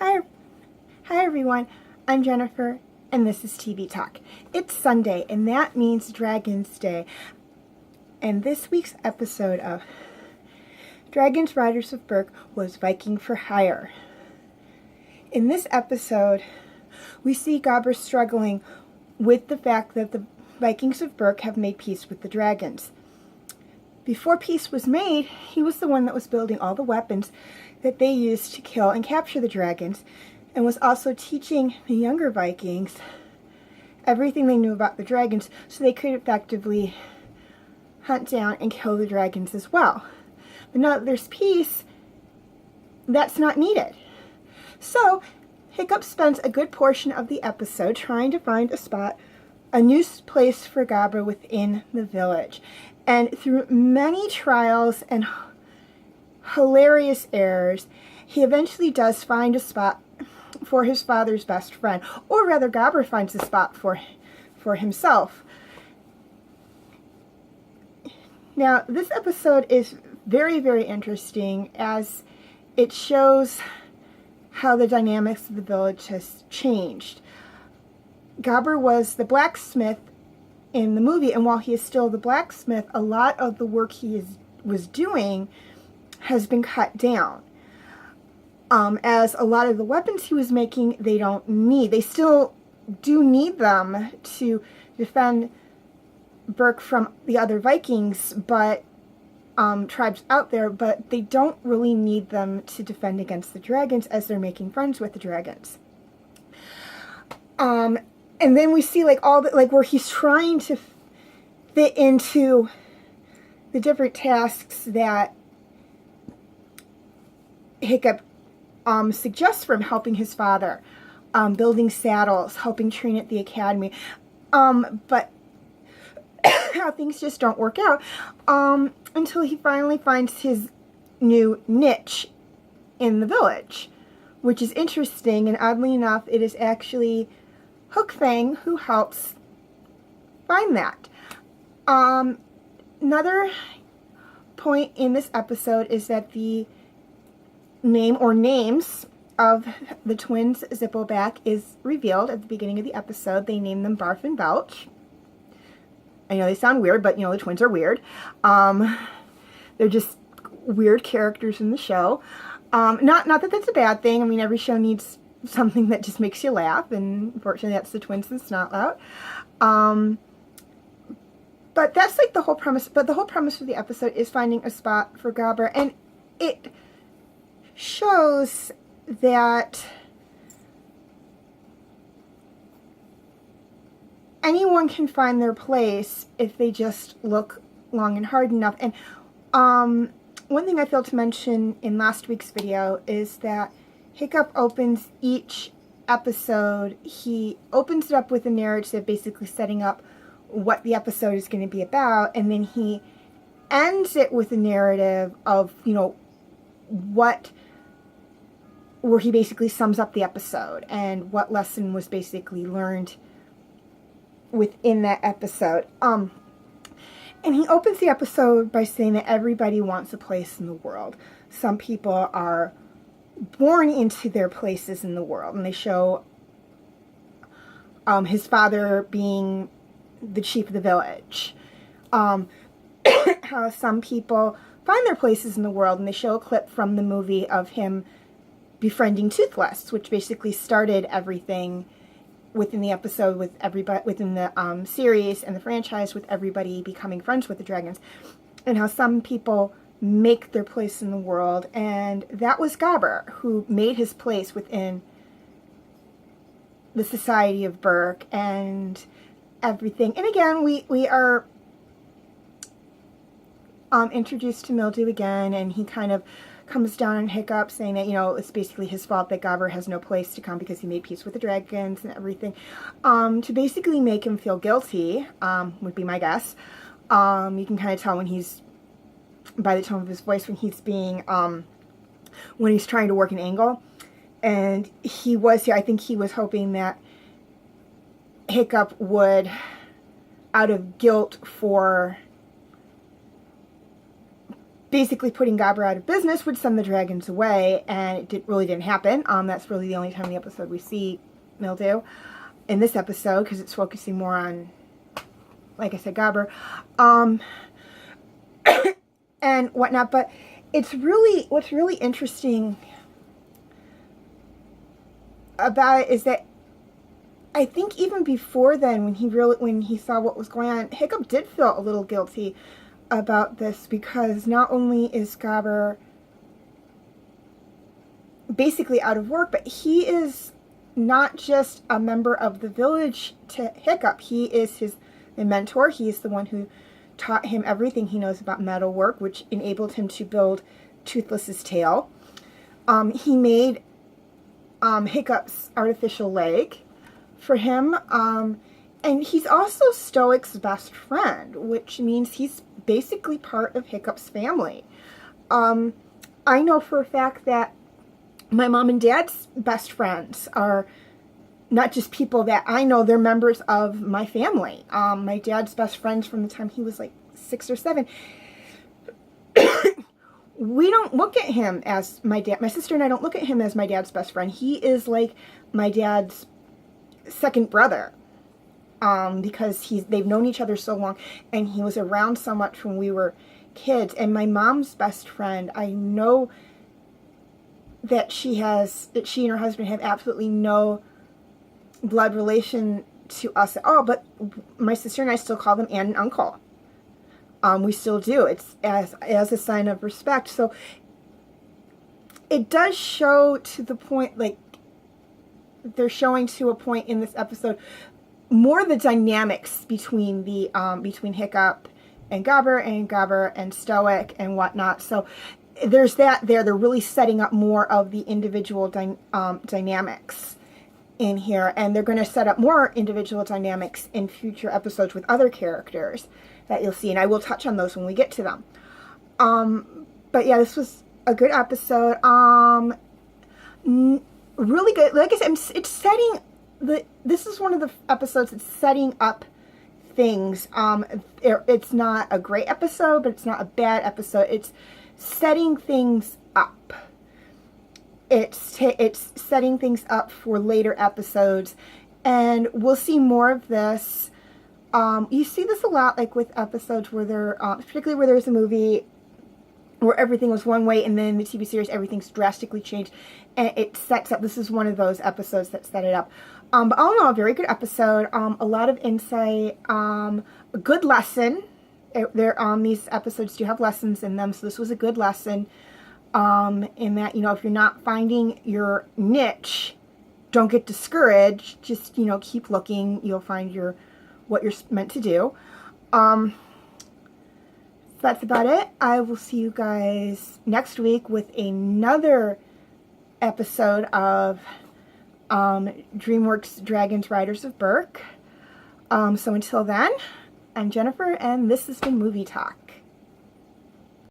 Hi, hi everyone. I'm Jennifer, and this is TV Talk. It's Sunday, and that means Dragon's Day. And this week's episode of Dragons Riders of Berk was Viking for Hire. In this episode, we see Gober struggling with the fact that the Vikings of Berk have made peace with the dragons. Before peace was made, he was the one that was building all the weapons that they used to kill and capture the dragons, and was also teaching the younger Vikings everything they knew about the dragons so they could effectively hunt down and kill the dragons as well. But now that there's peace, that's not needed. So Hiccup spends a good portion of the episode trying to find a new place for Gober within the village. And through many trials and hilarious errors, he eventually does find a spot for his father's best friend. Or rather, Gober finds a spot for himself. Now, this episode is very, very interesting as it shows how the dynamics of the village has changed. Gober was the blacksmith in the movie, and while he is still the blacksmith, a lot of the work he was doing has been cut down. As a lot of the weapons he was making, they don't need. They still do need them to defend Berk from the other Vikings, but tribes out there, but they don't really need them to defend against the dragons as they're making friends with the dragons. And then we see where he's trying to fit into the different tasks that Hiccup suggests for him, helping his father, building saddles, helping train at the academy. But how things just don't work out until he finally finds his new niche in the village, which is interesting. And oddly enough, it is actually Hook Fang who helps find that. Another point in this episode is that the name or names of the twins Zippleback is revealed at the beginning of the episode. They name them Barf and Belch. I know they sound weird, but the twins are weird. They're just weird characters in the show. Not that that's a bad thing. I mean, every show needs something that just makes you laugh, and unfortunately that's the twins and Snotlout. But that's like the whole premise. But the whole premise of the episode is finding a spot for Gober, and it shows that anyone can find their place if they just look long and hard enough. And one thing I failed to mention in last week's video is that Hiccup opens each episode, he opens it up with a narrative basically setting up what the episode is going to be about, and then he ends it with a narrative of, where he basically sums up the episode and what lesson was basically learned within that episode. And he opens the episode by saying that everybody wants a place in the world. Some people are born into their places in the world, and they show his father being the chief of the village. How some people find their places in the world, and they show a clip from the movie of him befriending Toothless, which basically started everything within the episode with everybody within the series and the franchise, with everybody becoming friends with the dragons, and how some people make their place in the world. And that was Gober, who made his place within the society of Berk and everything. And again, we are introduced to Mildew again, and he kind of comes down on Hiccup, saying that, it's basically his fault that Gober has no place to come because he made peace with the dragons and everything. To basically make him feel guilty, would be my guess. You can kind of tell when he's, by the tone of his voice, when he's being, when he's trying to work an angle. And he was here, I think he was hoping that Hiccup would, out of guilt for basically putting Gober out of business would send the dragons away, and it really didn't happen. That's really the only time in the episode we see Mildew in this episode, because it's focusing more on, like I said, Gober and whatnot. But what's really interesting about it is that I think even before then, when he saw what was going on, Hiccup did feel a little guilty about this, because not only is Gober basically out of work, but he is not just a member of the village to Hiccup. He is his mentor. He is the one who taught him everything he knows about metalwork, which enabled him to build Toothless's tail. He made Hiccup's artificial leg for him, and he's also Stoic's best friend, which means he's basically part of Hiccup's family. I know for a fact that my mom and dad's best friends are not just people that I know, they're members of my family. My dad's best friends from the time he was like 6 or 7. We don't look at him as my sister and I don't look at him as my dad's best friend. He is like my dad's second brother, because they've known each other so long, and he was around so much when we were kids. And my mom's best friend, I know that she and her husband have absolutely no blood relation to us at all, but my sister and I still call them aunt and uncle. We still do. It's as a sign of respect. So it does show to the point, like they're showing to a point in this episode, more the dynamics between between Hiccup and Gober and Stoic and whatnot. So there's that there. They're really setting up more of the individual dynamics in here, and they're going to set up more individual dynamics in future episodes with other characters that you'll see, and I will touch on those when we get to them. But yeah, this was a good episode. Really good. Like I said, it's setting this is one of the episodes that's setting up things. It's not a great episode, but it's not a bad episode. It's setting things up. It's setting things up for later episodes, and we'll see more of this. You see this a lot, like with episodes where particularly where there's a movie where everything was one way, and then in the TV series everything's drastically changed, and it sets up. This is one of those episodes that set it up. But all in all, a very good episode. A lot of insight. A good lesson. These episodes do have lessons in them, so this was a good lesson. In that, if you're not finding your niche, don't get discouraged. Just, keep looking. You'll find what you're meant to do. That's about it. I will see you guys next week with another episode of DreamWorks Dragons Riders of Berk. So until then, I'm Jennifer, and this has been Movie Talk.